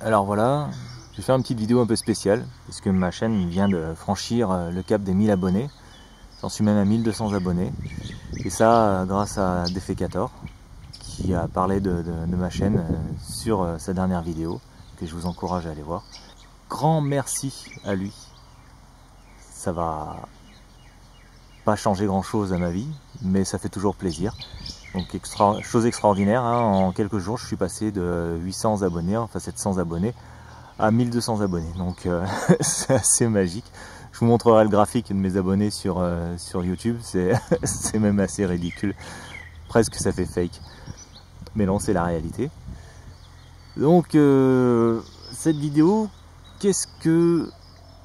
Alors voilà, je vais faire une petite vidéo un peu spéciale, parce que ma chaîne vient de franchir le cap des 1000 abonnés. J'en suis même à 1200 abonnés. Et ça, grâce à Defecator, qui a parlé de ma chaîne sur sa dernière vidéo, que je vous encourage à aller voir. Grand merci à lui. Ça va pas changer grand chose à ma vie, mais ça fait toujours plaisir. Donc chose extraordinaire, hein, en quelques jours je suis passé de 800 abonnés, enfin 700 abonnés, à 1200 abonnés. Donc c'est assez magique. Je vous montrerai le graphique de mes abonnés sur YouTube, c'est même assez ridicule. Presque ça fait fake. Mais non, c'est la réalité. Donc cette vidéo, qu'est-ce que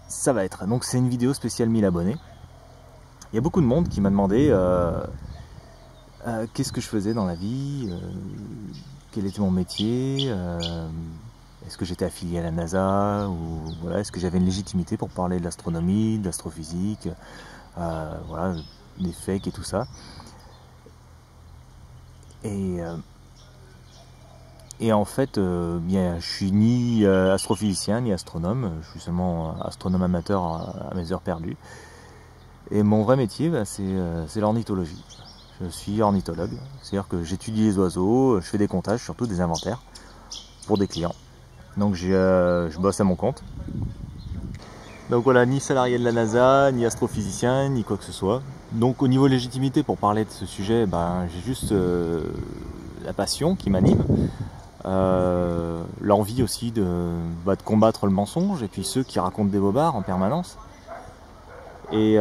ça va être? Donc c'est une vidéo spéciale 1000 abonnés. Il y a beaucoup de monde qui m'a demandé qu'est-ce que je faisais dans la vie, quel était mon métier, est-ce que j'étais affilié à la NASA, ou voilà, est-ce que j'avais une légitimité pour parler de l'astronomie, de l'astrophysique, voilà, des fakes et tout ça. Et en fait, bien, je suis ni astrophysicien ni astronome, je suis seulement astronome amateur à mes heures perdues. Et mon vrai métier, bah, c'est l'ornithologie. Je suis ornithologue, c'est-à-dire que j'étudie les oiseaux, je fais des comptages, surtout des inventaires, pour des clients. Donc je bosse à mon compte. Donc voilà, ni salarié de la NASA, ni astrophysicien, ni quoi que ce soit. Donc au niveau légitimité, pour parler de ce sujet, ben, j'ai juste la passion qui m'anime, l'envie aussi de combattre le mensonge, et puis ceux qui racontent des bobards en permanence. Et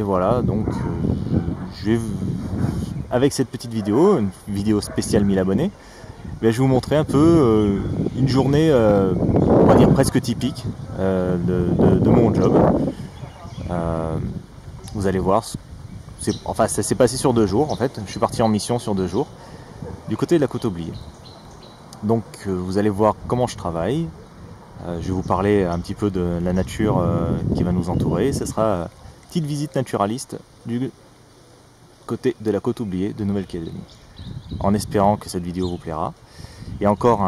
voilà, donc je vais, avec cette petite vidéo, une vidéo spéciale 1000 abonnés, je vais vous montrer un peu une journée, on va dire presque typique de mon job. Vous allez voir, enfin ça s'est passé sur 2 jours en fait, je suis parti en mission sur 2 jours, du côté de la côte oubliée. Donc vous allez voir comment je travaille. Je vais vous parler un petit peu de la nature qui va nous entourer. Ce sera une petite visite naturaliste du côté de la côte oubliée de Nouvelle-Calédonie. En espérant que cette vidéo vous plaira. Et encore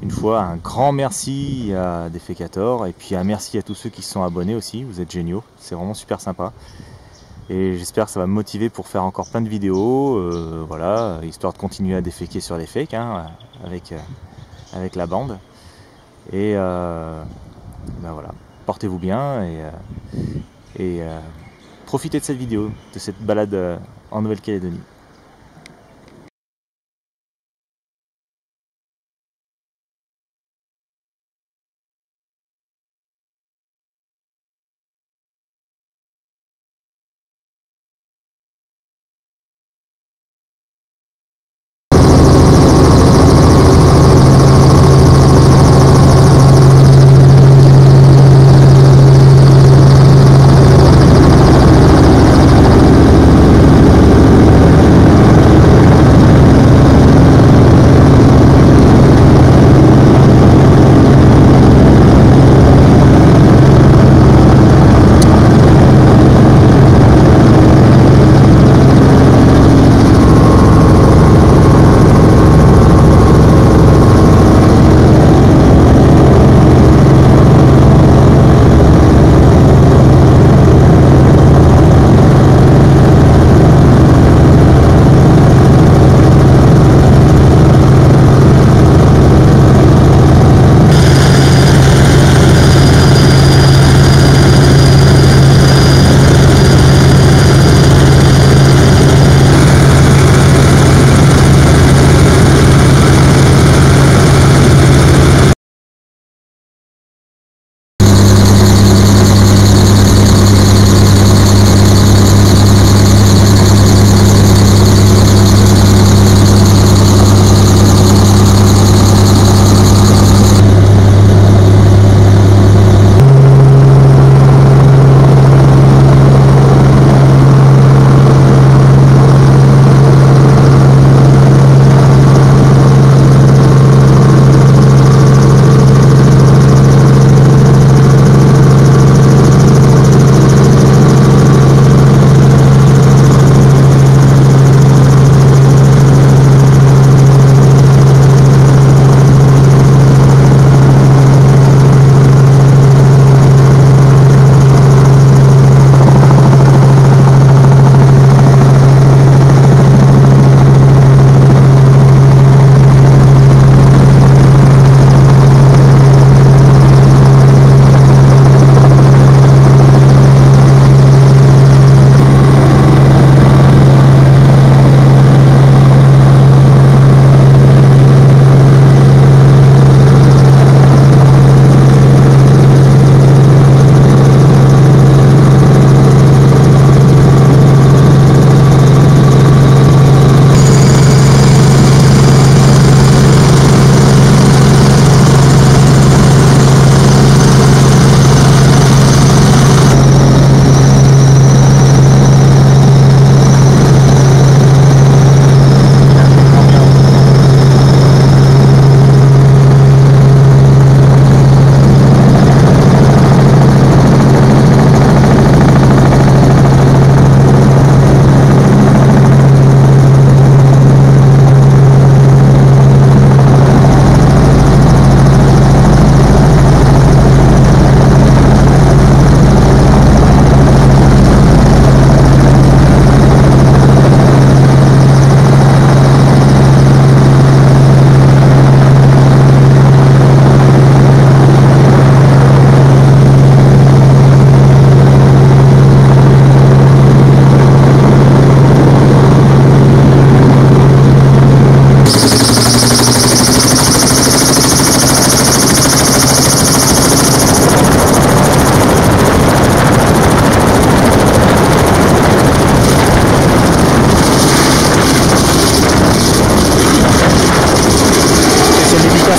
une fois, un grand merci à Defecator. Et puis un merci à tous ceux qui se sont abonnés aussi. Vous êtes géniaux. C'est vraiment super sympa. Et j'espère que ça va me motiver pour faire encore plein de vidéos. Voilà, histoire de continuer à déféquer sur les fakes, hein, avec la bande. Et ben voilà, portez-vous bien et profitez de cette vidéo, de cette balade en Nouvelle-Calédonie.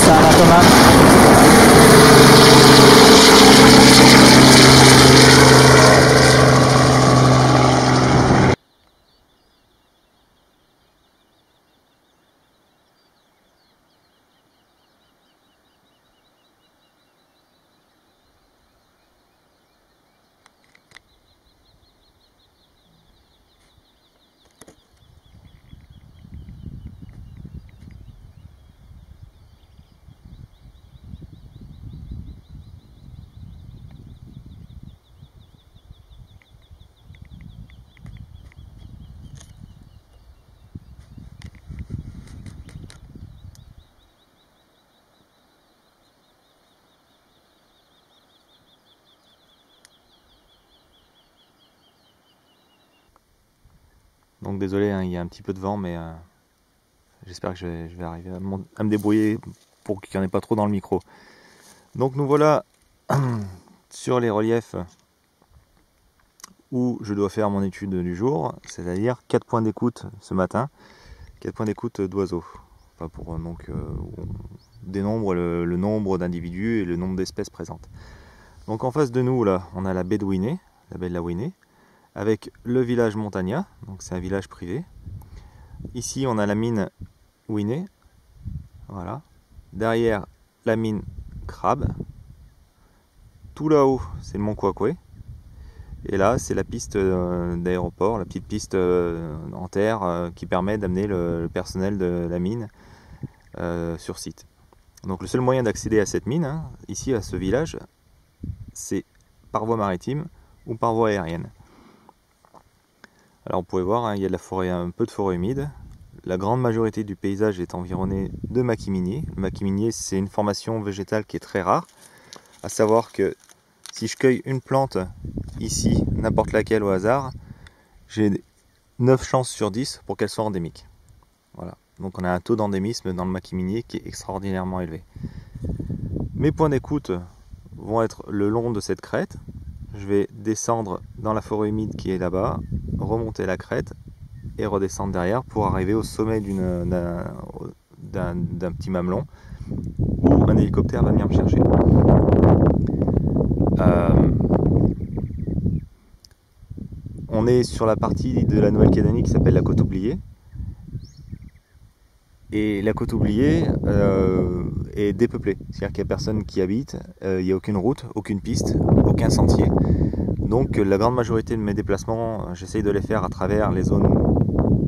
c'est un automate. Donc désolé, hein, il y a un petit peu de vent, mais j'espère que je vais arriver à me débrouiller pour qu'il n'y en ait pas trop dans le micro. Donc nous voilà sur les reliefs où je dois faire mon étude du jour, c'est-à-dire 4 points d'écoute ce matin, 4 points d'écoute d'oiseaux. Enfin pour on dénombre le nombre d'individus et le nombre d'espèces présentes. Donc en face de nous là, on a la baie de Winnet, la baie de la Winnet, avec le village Montagna, donc c'est un village privé. Ici on a la mine Winnet, voilà. Derrière la mine Crabe. Tout là-haut c'est le mont Quoiquet. Et là c'est la piste d'aéroport, la petite piste en terre qui permet d'amener le personnel de la mine sur site. Donc le seul moyen d'accéder à cette mine, hein, ici à ce village, c'est par voie maritime ou par voie aérienne. Alors vous pouvez voir, hein, il y a de la forêt, un peu de forêt humide. La grande majorité du paysage est environné de maquis miniers. Le maquis minier, c'est une formation végétale qui est très rare. À savoir que si je cueille une plante ici, n'importe laquelle au hasard, j'ai 9 chances sur 10 pour qu'elle soit endémique. Voilà. Donc on a un taux d'endémisme dans le maquis minier qui est extraordinairement élevé. Mes points d'écoute vont être le long de cette crête. Je vais descendre dans la forêt humide qui est là-bas, remonter la crête et redescendre derrière pour arriver au sommet d'un petit mamelon où un hélicoptère va venir me chercher. On est sur la partie de la Nouvelle-Calédonie qui s'appelle la côte oubliée. Et la côte oubliée est dépeuplée, c'est-à-dire qu'il n'y a personne qui habite, il n'y a aucune route, aucune piste, aucun sentier. Donc la grande majorité de mes déplacements, j'essaye de les faire à travers les zones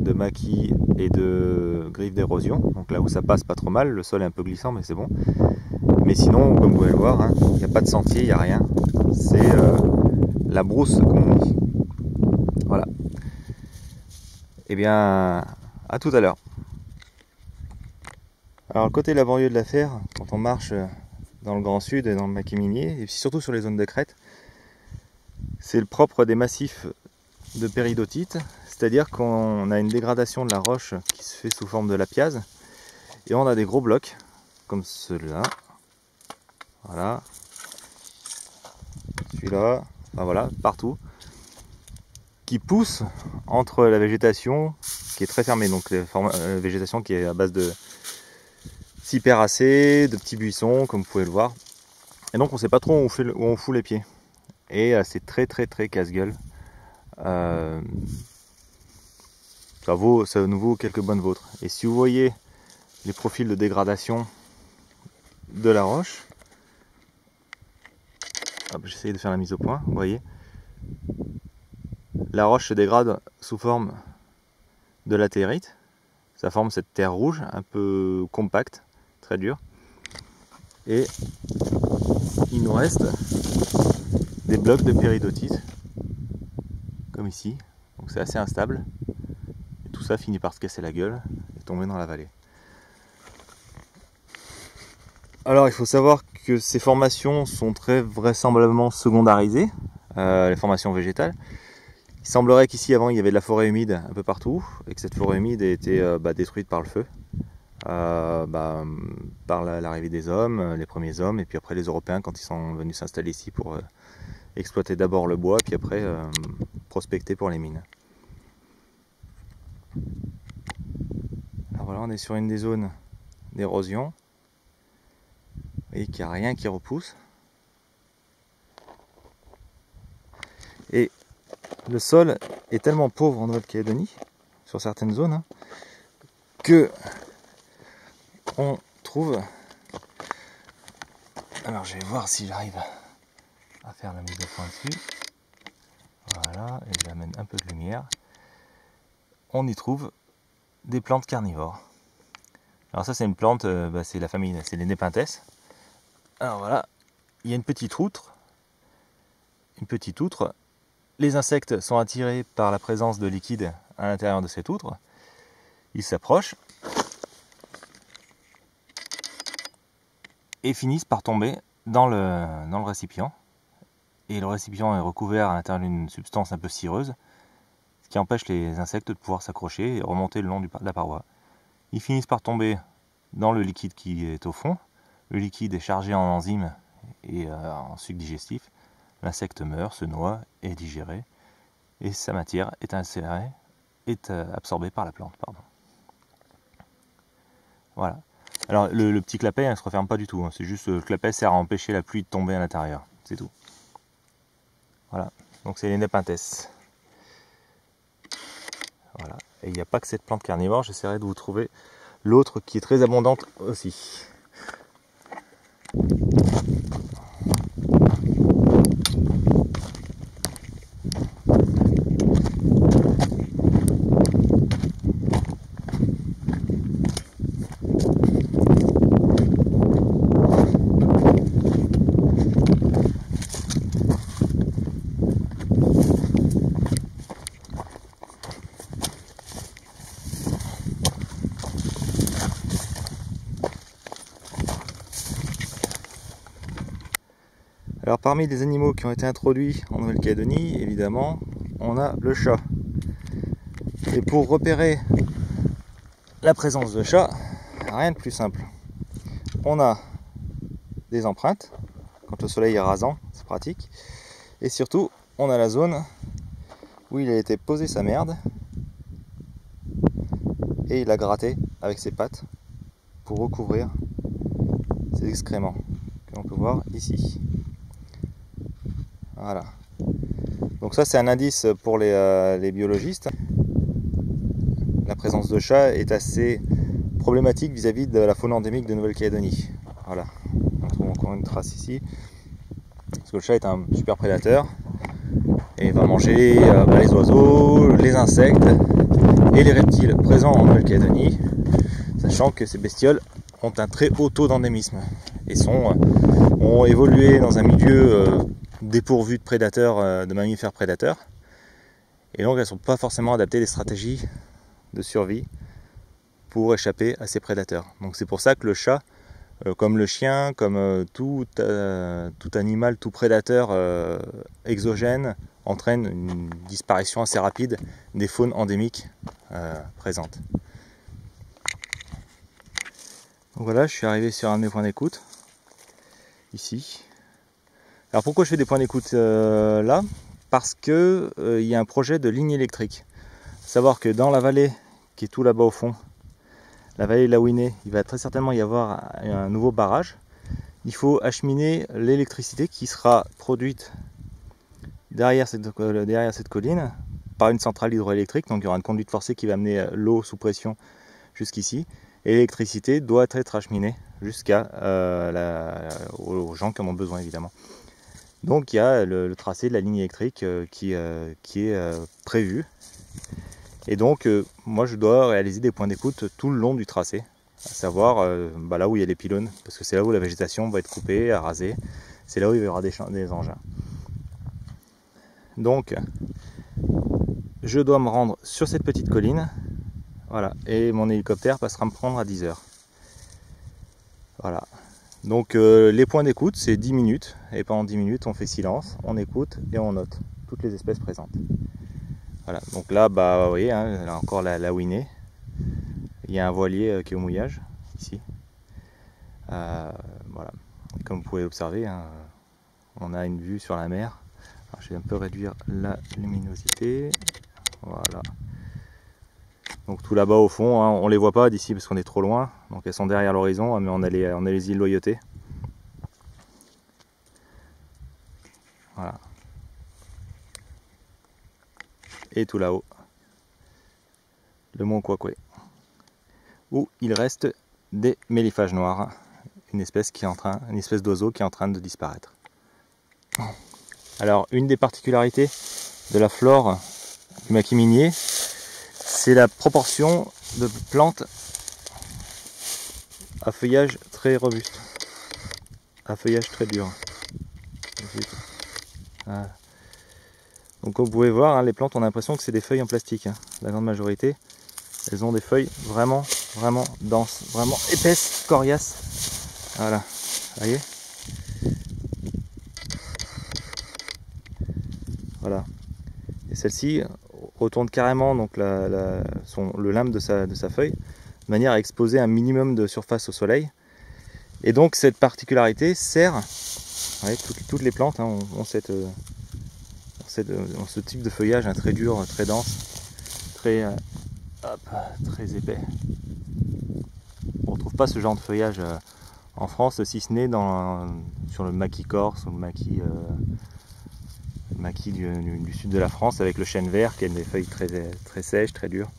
de maquis et de griffes d'érosion. Donc là où ça passe pas trop mal, le sol est un peu glissant mais c'est bon. Mais sinon, comme vous pouvez le voir, hein, il n'y a pas de sentier, il n'y a rien. C'est la brousse comme on dit. Voilà. Et bien, à tout à l'heure. Alors le côté laborieux de l'affaire, quand on marche dans le Grand Sud et dans le maquis minier, et surtout sur les zones de crête, c'est le propre des massifs de péridotite, c'est-à-dire qu'on a une dégradation de la roche qui se fait sous forme de lapiaz, et on a des gros blocs, comme celui-là, voilà, celui-là, enfin voilà, partout, qui poussent entre la végétation qui est très fermée, donc la végétation qui est à base de cyperacées, de petits buissons, comme vous pouvez le voir. Et donc on ne sait pas trop où on fout les pieds. Et c'est très casse-gueule. Ça nous vaut quelques bonnes vôtres. Et si vous voyez les profils de dégradation de la roche, j'essaye de faire la mise au point, vous voyez. La roche se dégrade sous forme de latérite. Ça forme cette terre rouge, un peu compacte, très dure. Et il nous reste des blocs de péridotite, comme ici. Donc c'est assez instable. Et tout ça finit par se casser la gueule et tomber dans la vallée. Alors il faut savoir que ces formations sont très vraisemblablement secondarisées, les formations végétales. Il semblerait qu'ici avant il y avait de la forêt humide un peu partout et que cette forêt humide a été détruite par le feu. Par l'arrivée des hommes, les premiers hommes, et puis après les Européens quand ils sont venus s'installer ici pour exploiter d'abord le bois, puis après prospecter pour les mines. Alors voilà, on est sur une des zones d'érosion. voyez qu'il n'y a rien qui repousse. Et le sol est tellement pauvre en Nouvelle-Calédonie, sur certaines zones, hein, que on trouve... Alors je vais voir si j'arrive à faire la mise au point dessus. Voilà, et j'amène un peu de lumière. On y trouve des plantes carnivores. Alors ça c'est une plante, c'est la famille, c'est les Nepenthes. Alors voilà, il y a une petite outre. Les insectes sont attirés par la présence de liquide à l'intérieur de cette outre. Ils s'approchent et finissent par tomber dans le récipient. Et le récipient est recouvert à l'intérieur d'une substance un peu cireuse, ce qui empêche les insectes de pouvoir s'accrocher et remonter le long de la paroi. Ils finissent par tomber dans le liquide qui est au fond. Le liquide est chargé en enzymes et en sucre digestif. L'insecte meurt, se noie, est digéré, et sa matière est insérée, absorbée par la plante. Voilà. Alors le petit clapet ne se referme pas du tout, hein. C'est juste le clapet sert à empêcher la pluie de tomber à l'intérieur, c'est tout. Voilà, donc c'est les Nepenthes. Voilà, et il n'y a pas que cette plante carnivore, j'essaierai de vous trouver l'autre qui est très abondante aussi. Alors parmi les animaux qui ont été introduits en Nouvelle-Calédonie, évidemment, on a le chat. Et pour repérer la présence de chat, rien de plus simple. On a des empreintes, quand le soleil est rasant, c'est pratique. Et surtout, on a la zone où il a été posé sa merde et il a gratté avec ses pattes pour recouvrir ses excréments, que l'on peut voir ici. Voilà. Donc ça c'est un indice pour les biologistes. La présence de chats est assez problématique vis-à-vis de la faune endémique de Nouvelle-Calédonie. Voilà. On trouve encore une trace ici. Parce que le chat est un super prédateur. Et il va manger les oiseaux, les insectes et les reptiles présents en Nouvelle-Calédonie. Sachant que ces bestioles ont un très haut taux d'endémisme. Et ont évolué dans un milieu... dépourvues de prédateurs, de mammifères prédateurs, et donc elles ne sont pas forcément adaptées des stratégies de survie pour échapper à ces prédateurs. Donc c'est pour ça que le chat, comme le chien, comme tout animal, tout prédateur exogène, entraîne une disparition assez rapide des faunes endémiques présentes. Donc voilà, je suis arrivé sur un de mes points d'écoute, ici. Alors pourquoi je fais des points d'écoute là? Parce que il y a un projet de ligne électrique. Faut savoir que dans la vallée qui est tout là-bas au fond, la vallée de la Ouiné, il va très certainement y avoir un nouveau barrage. Il faut acheminer l'électricité qui sera produite derrière cette colline par une centrale hydroélectrique. Donc il y aura une conduite forcée qui va amener l'eau sous pression jusqu'ici. Et l'électricité doit être acheminée jusqu'à aux gens qui en ont besoin évidemment. Donc il y a le tracé de la ligne électrique qui est prévu. Et donc moi je dois réaliser des points d'écoute tout le long du tracé. À savoir là où il y a les pylônes, parce que c'est là où la végétation va être coupée, rasée. C'est là où il y aura des engins. Donc je dois me rendre sur cette petite colline. Voilà, et mon hélicoptère passera me prendre à 10 h. Voilà. Donc les points d'écoute c'est 10 minutes et pendant 10 minutes on fait silence, on écoute et on note toutes les espèces présentes. Voilà, donc là vous voyez, hein, là encore la Ouiné. Il y a un voilier qui est au mouillage ici. Voilà, comme vous pouvez l'observer, hein, on a une vue sur la mer. Alors, je vais un peu réduire la luminosité. Voilà. Donc tout là-bas au fond, hein, on les voit pas d'ici parce qu'on est trop loin. Donc elles sont derrière l'horizon, mais on a les îles Loyauté. Voilà. Et tout là-haut, le mont Quoiqué, où il reste des mélifages noirs, une espèce d'oiseau qui est en train de disparaître. Alors, une des particularités de la flore du maquis minier, c'est la proportion de plantes à feuillage très robuste, à feuillage très dur. Voilà. Donc comme vous pouvez voir, hein, les plantes, on a l'impression que c'est des feuilles en plastique. Hein. La grande majorité, elles ont des feuilles vraiment denses, vraiment épaisses, coriaces. Voilà, vous voyez. Voilà. Et celle-ci retourne carrément donc le limbe de sa feuille, de manière à exposer un minimum de surface au soleil. Et donc cette particularité sert, ouais, toutes les plantes hein, ont ce type de feuillage hein, très dur, très dense, très épais. On ne retrouve pas ce genre de feuillage en France, si ce n'est sur le maquis corse ou le maquis du sud de la France avec le chêne vert qui a des feuilles très sèches, très dures.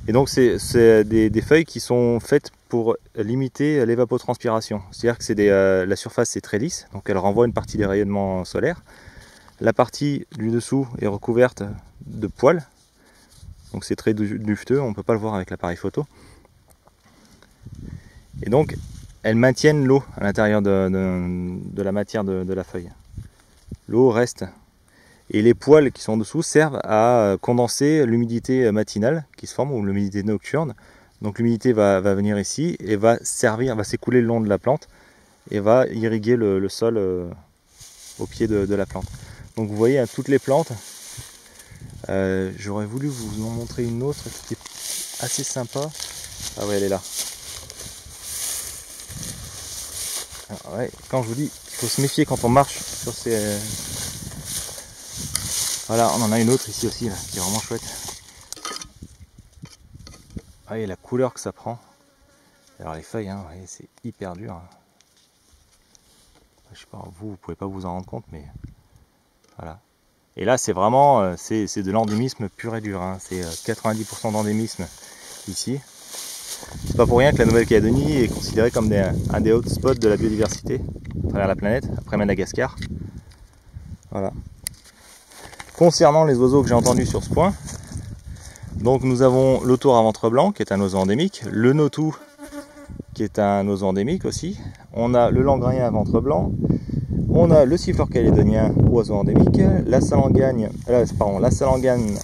Et donc c'est des feuilles qui sont faites pour limiter l'évapotranspiration. C'est-à-dire que la surface est très lisse, donc elle renvoie une partie des rayonnements solaires. La partie du dessous est recouverte de poils, donc c'est très duveteux, on ne peut pas le voir avec l'appareil photo. Et donc elles maintiennent l'eau à l'intérieur de la matière de la feuille. L'eau reste. Et les poils qui sont dessous servent à condenser l'humidité matinale qui se forme, ou l'humidité nocturne. Donc l'humidité va venir ici et va s'écouler le long de la plante et va irriguer le sol au pied de la plante. Donc vous voyez, hein, toutes les plantes, j'aurais voulu vous en montrer une autre qui est assez sympa. Ah ouais, elle est là. Alors ouais, quand je vous dis qu'il faut se méfier quand on marche sur ces... Voilà, on en a une autre ici aussi, là, qui est vraiment chouette. Vous voyez la couleur que ça prend. Alors les feuilles, hein, c'est hyper dur. Je sais pas, vous pouvez pas vous en rendre compte, mais voilà. Et là, c'est vraiment, c'est de l'endémisme pur et dur. Hein. C'est 90% d'endémisme ici. C'est pas pour rien que la Nouvelle-Calédonie est considérée comme un des hotspots de la biodiversité à travers la planète, après Madagascar. Voilà. Concernant les oiseaux que j'ai entendus sur ce point, donc nous avons l'autour à ventre blanc qui est un oiseau endémique, le notou qui est un oiseau endémique aussi, on a le langrayen à ventre blanc, on a le siffleur calédonien, oiseau endémique, la salangane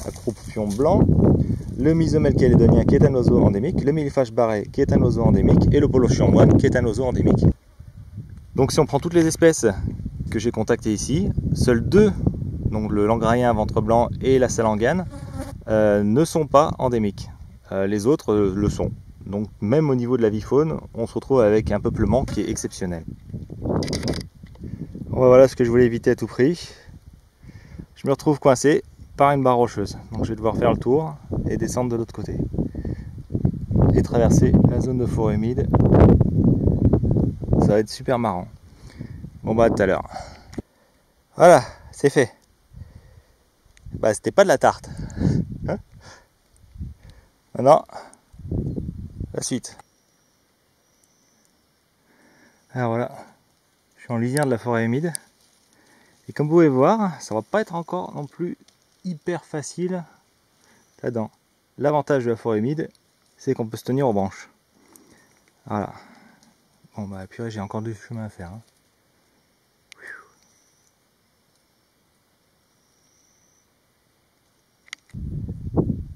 à croupion blanc, le misomel calédonien qui est un oiseau endémique, le mélifage barré qui est un oiseau endémique et le polochion moine qui est un oiseau endémique. Donc si on prend toutes les espèces que j'ai contactées ici, seules deux, donc le langrayen à ventre blanc et la salangane, ne sont pas endémiques. Les autres le sont. Donc même au niveau de la vie faune, on se retrouve avec un peuplement qui est exceptionnel. Voilà ce que je voulais éviter à tout prix. Je me retrouve coincé par une barre rocheuse. Donc je vais devoir faire le tour et descendre de l'autre côté. Et traverser la zone de forêt humide. Ça va être super marrant. Bon bah à tout à l'heure. Voilà, c'est fait. Bah c'était pas de la tarte. Hein? Maintenant, la suite. Alors voilà, je suis en lisière de la forêt humide. Et comme vous pouvez voir, ça va pas être encore non plus hyper facile là-dedans. L'avantage de la forêt humide, c'est qu'on peut se tenir aux branches. Voilà. Bon bah purée, j'ai encore du chemin à faire. Hein.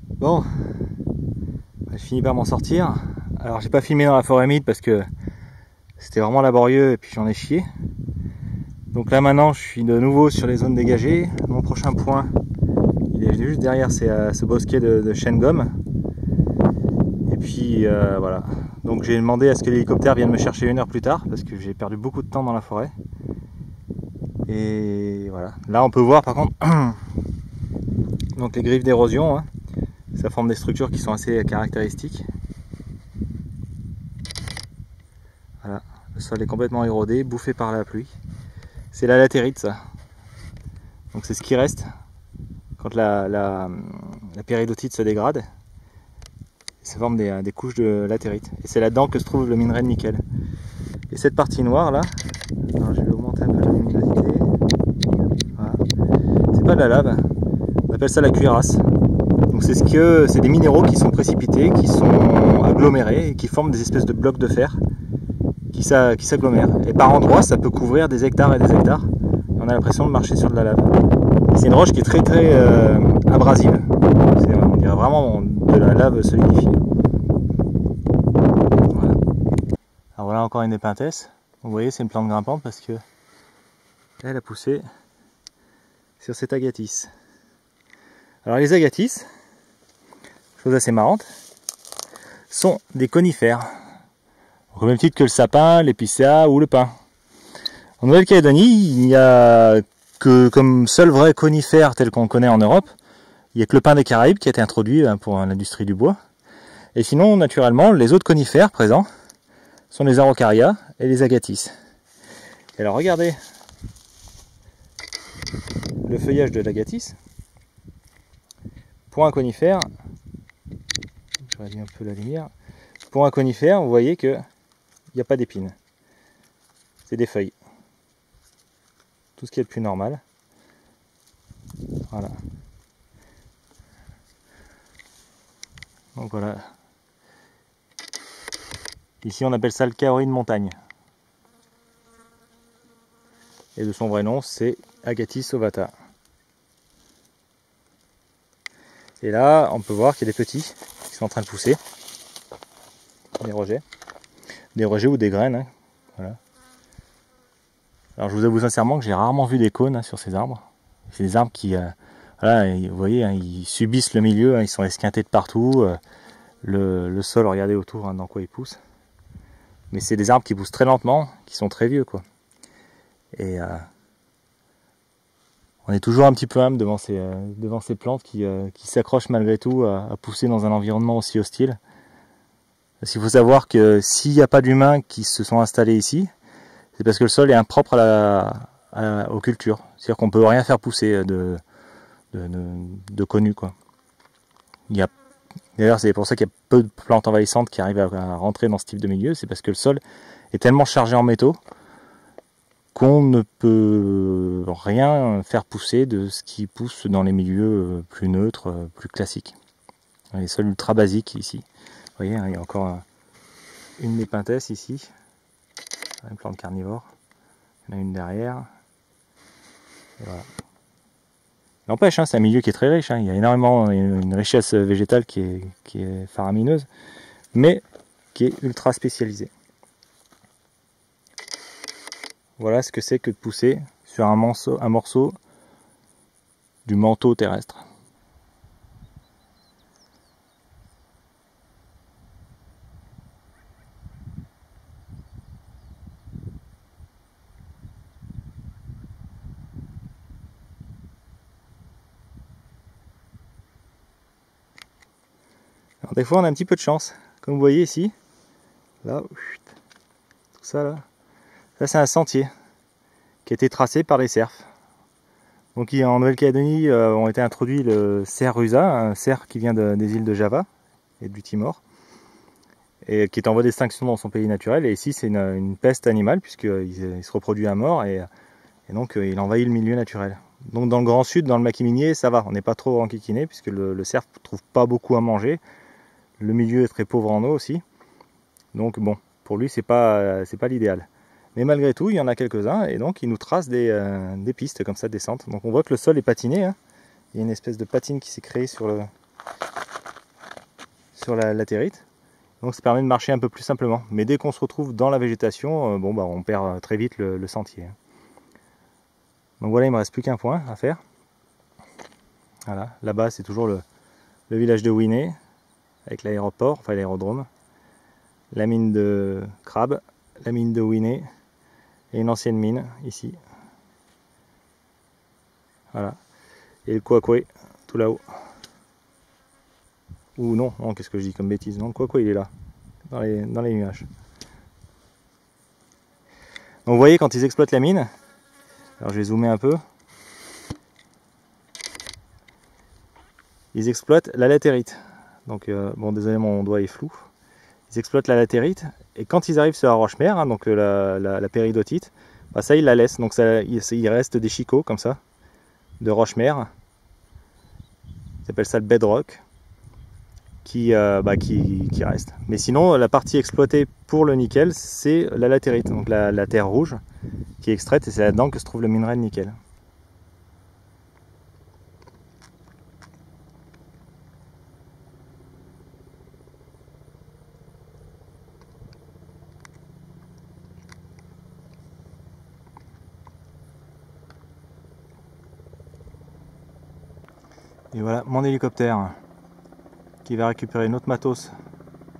Bon, je finis par m'en sortir. Alors j'ai pas filmé dans la forêt humide parce que c'était vraiment laborieux et puis j'en ai chié. Donc là maintenant je suis de nouveau sur les zones dégagées. Mon prochain point, il est juste derrière ce bosquet de chêne gomme. Et puis voilà. Donc j'ai demandé à ce que l'hélicoptère vienne me chercher 1 heure plus tard parce que j'ai perdu beaucoup de temps dans la forêt. Et voilà. Là on peut voir par contre donc les griffes d'érosion. Hein. Ça forme des structures qui sont assez caractéristiques. Voilà, le sol est complètement érodé, bouffé par la pluie. C'est la latérite ça. Donc c'est ce qui reste quand la péridotite se dégrade. Ça forme des couches de latérite. Et c'est là-dedans que se trouve le minerai de nickel. Et cette partie noire là, alors je vais augmenter un peu la luminosité. Voilà. C'est pas de la lave, on appelle ça la cuirasse. Donc c'est des minéraux qui sont précipités, qui sont agglomérés et qui forment des espèces de blocs de fer qui s'agglomèrent. Et par endroits, ça peut couvrir des hectares et des hectares. Et on a l'impression de marcher sur de la lave. C'est une roche qui est très abrasive. On dirait vraiment de la lave solidifiée. Voilà. Alors voilà encore une épintesse. Vous voyez, c'est une plante grimpante parce que elle a poussé sur cet agathis. Alors les agathis, chose assez marrante, sont des conifères. Au même titre que le sapin, l'épicéa ou le pin. En Nouvelle-Calédonie, il n'y a que comme seul vrai conifère tel qu'on le connaît en Europe, il n'y a que le pin des Caraïbes qui a été introduit pour l'industrie du bois. Et sinon, naturellement, les autres conifères présents sont les araucarias et les agathis. Et alors regardez le feuillage de l'agathis. Pour un conifère, je réduis un peu la lumière, pour un conifère, vous voyez que il n'y a pas d'épines. C'est des feuilles. Tout ce qui est le plus normal. Voilà. Donc voilà. Ici on appelle ça le kaori de montagne. Et de son vrai nom c'est Agathis ovata. Et là on peut voir qu'il y a des petits qui sont en train de pousser. Des rejets. Des rejets ou des graines. Hein. Voilà. Alors je vous avoue sincèrement que j'ai rarement vu des cônes sur ces arbres. C'est des arbres qui, voilà, vous voyez, hein, ils subissent le milieu, hein, ils sont esquintés de partout. Le sol, regardez autour hein, dans quoi ils poussent. Mais c'est des arbres qui poussent très lentement, qui sont très vieux, quoi. Et on est toujours un petit peu humble devant ces plantes qui s'accrochent malgré tout à pousser dans un environnement aussi hostile. Parce qu'il faut savoir que s'il n'y a pas d'humains qui se sont installés ici, c'est parce que le sol est impropre aux cultures. C'est-à-dire qu'on ne peut rien faire pousser de connu, quoi. D'ailleurs, c'est pour ça qu'il y a peu de plantes envahissantes qui arrivent à rentrer dans ce type de milieu. C'est parce que le sol est tellement chargé en métaux qu'on ne peut rien faire pousser de ce qui pousse dans les milieux plus neutres, plus classiques. Les sols ultra basiques ici. Vous voyez, il y a encore une épintesse ici. Une plante carnivore. Il y en a une derrière. Et voilà. N'empêche, hein, c'est un milieu qui est très riche. Hein. Il y a énormément une richesse végétale qui est faramineuse, mais qui est ultra spécialisée. Voilà ce que c'est que de pousser sur un morceau du manteau terrestre. Alors, des fois on a un petit peu de chance, comme vous voyez ici, là, tout ça là, ça c'est un sentier qui a été tracé par les cerfs. Donc en Nouvelle-Calédonie ont été introduits le cerf rusa, un cerf qui vient des îles de Java et du Timor, et qui est en voie d'extinction dans son pays naturel. Et ici c'est une peste animale puisqu'il se reproduit à mort et donc il envahit le milieu naturel. Donc dans le Grand Sud, dans le maquis minier, ça va, on n'est pas trop enquiquiné puisque le cerf ne trouve pas beaucoup à manger. Le milieu est très pauvre en eau aussi, donc bon, pour lui c'est pas l'idéal. Mais malgré tout, il y en a quelques-uns et donc il nous trace des pistes comme ça de descente. Donc on voit que le sol est patiné, hein. Il y a une espèce de patine qui s'est créée sur la latérite. Donc ça permet de marcher un peu plus simplement. Mais dès qu'on se retrouve dans la végétation, bon bah on perd très vite le sentier. Donc voilà, il me reste plus qu'un point à faire. Voilà, là-bas c'est toujours le village de Winné, avec l'aéroport, enfin l'aérodrome, la mine de crabe, la mine de Winné et une ancienne mine ici. Voilà. Et le Kwakwe, tout là-haut. Ou non, qu'est-ce que je dis comme bêtise? Non, le Kwakwe il est là, dans les nuages. Donc vous voyez quand ils exploitent la mine, alors je vais zoomer un peu. ils exploitent la latérite. Donc bon, désolé, mon doigt est flou. Ils exploitent la latérite et quand ils arrivent sur la roche-mère, hein, donc la péridotite, bah ça ils la laissent. Donc ça, il reste des chicots comme ça de roche-mère. Ils appellent ça le bedrock qui reste. Mais sinon, la partie exploitée pour le nickel, c'est la latérite, donc la terre rouge qui est extraite et c'est là-dedans que se trouve le minerai de nickel. Et voilà mon hélicoptère qui va récupérer notre matos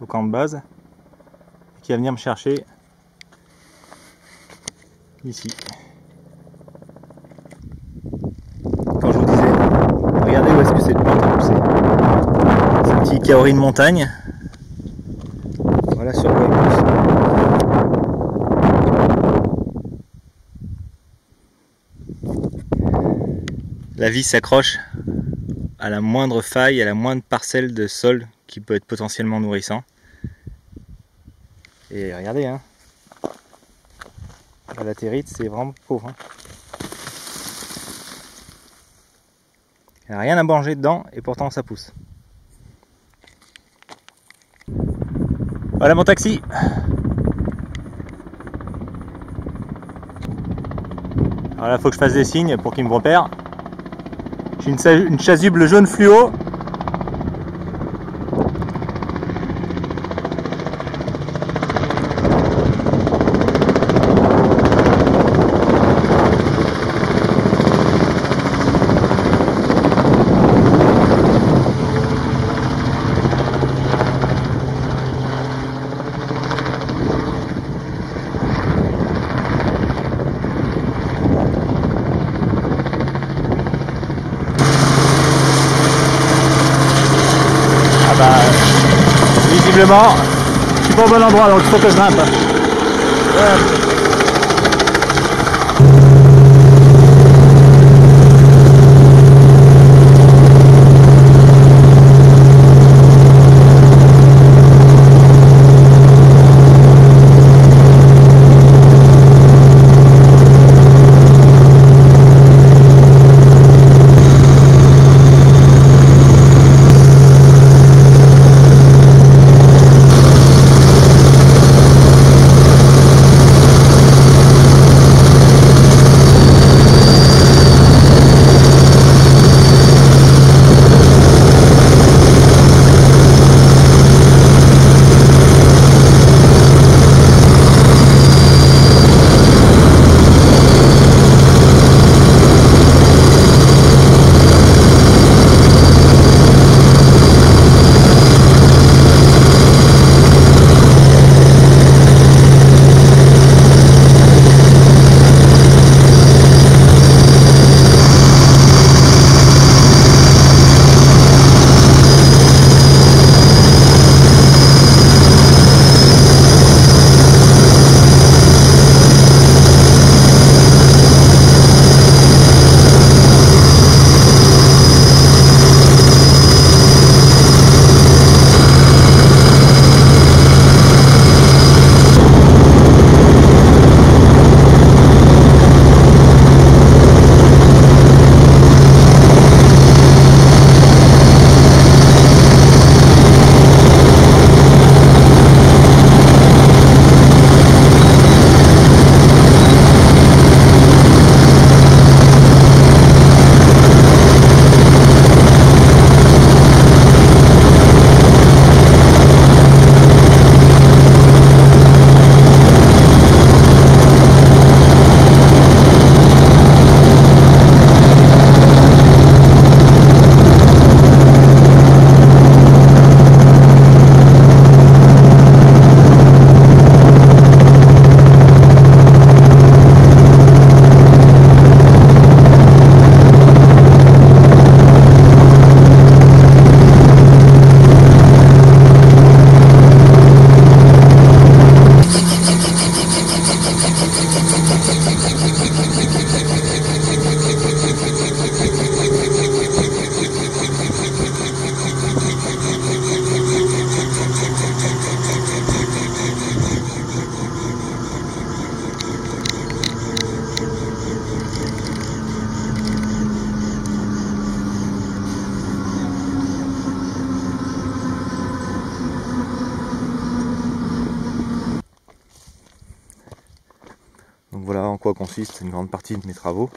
au camp de base et qui va venir me chercher ici. Quand je vous disais, regardez où est-ce que cette plante a poussé. C'est un petit kaori de montagne. Voilà sur quoi il pousse. La vie s'accroche à la moindre faille, à la moindre parcelle de sol qui peut être potentiellement nourrissant. Et regardez, hein, la latérite, c'est vraiment pauvre. Hein. Il n'y a rien à manger dedans et pourtant ça pousse. Voilà mon taxi. Alors là, il faut que je fasse des signes pour qu'il me repère. J'ai une chasuble jaune fluo. Visiblement, je suis pas au bon endroit, donc il faut que je grimpe. quoi consiste une grande partie de mes travaux.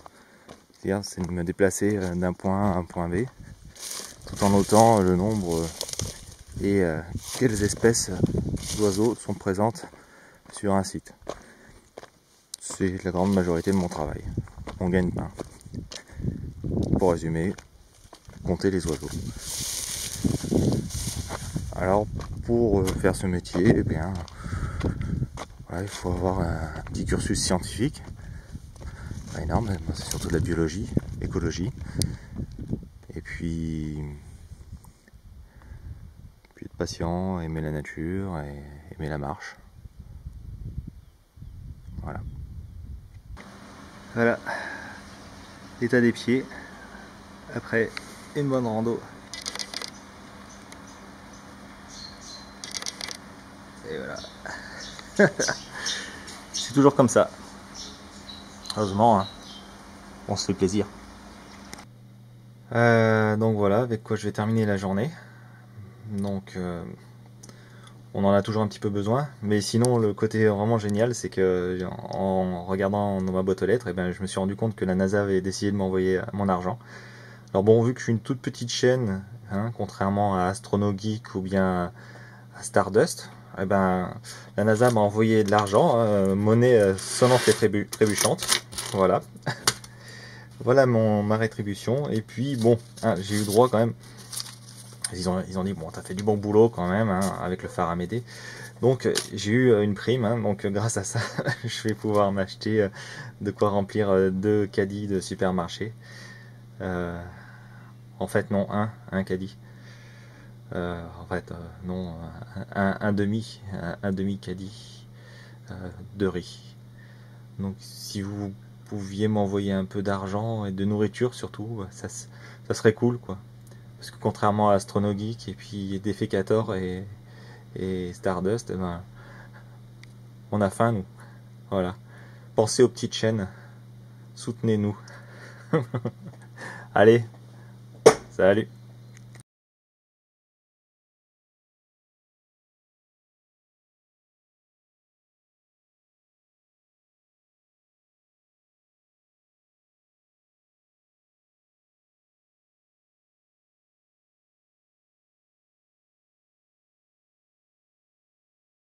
C'est-à-dire, c'est de me déplacer d'un point A à un point B, tout en notant le nombre et quelles espèces d'oiseaux sont présentes sur un site. C'est la grande majorité de mon travail. Mon gagne-pain. Pour résumer, compter les oiseaux. Alors, pour faire ce métier, eh bien, voilà, il faut avoir un petit cursus scientifique. Pas énorme, c'est surtout de la biologie, écologie. Et puis être patient, aimer la nature et aimer la marche. Voilà. Voilà l'état des pieds après une bonne rando. Et voilà. C'est toujours comme ça. Heureusement, hein, on se fait plaisir. Donc voilà, avec quoi je vais terminer la journée. Donc on en a toujours un petit peu besoin, mais sinon le côté vraiment génial, c'est que en regardant dans ma boîte aux lettres, je me suis rendu compte que la NASA avait décidé de m'envoyer mon argent. Alors bon, vu que je suis une toute petite chaîne, hein, contrairement à AstronoGeek ou bien à Stardust, la NASA m'a envoyé de l'argent, monnaie sonnante et trébuchante. Voilà. Voilà ma rétribution. Et puis bon, hein, j'ai eu droit quand même. Ils ont dit bon, t'as fait du bon boulot quand même, hein, avec le phare Amédée. Donc j'ai eu une prime, hein, donc grâce à ça, je vais pouvoir m'acheter de quoi remplir 2 caddies de supermarché. En fait non, un caddie. Non, un demi caddie de riz. Donc si vous pouviez m'envoyer un peu d'argent et de nourriture surtout, ça serait cool quoi. Parce que contrairement à AstronoGeek et puis Defecator et Stardust, on a faim nous. Voilà. Pensez aux petites chaînes. Soutenez-nous. Allez, salut.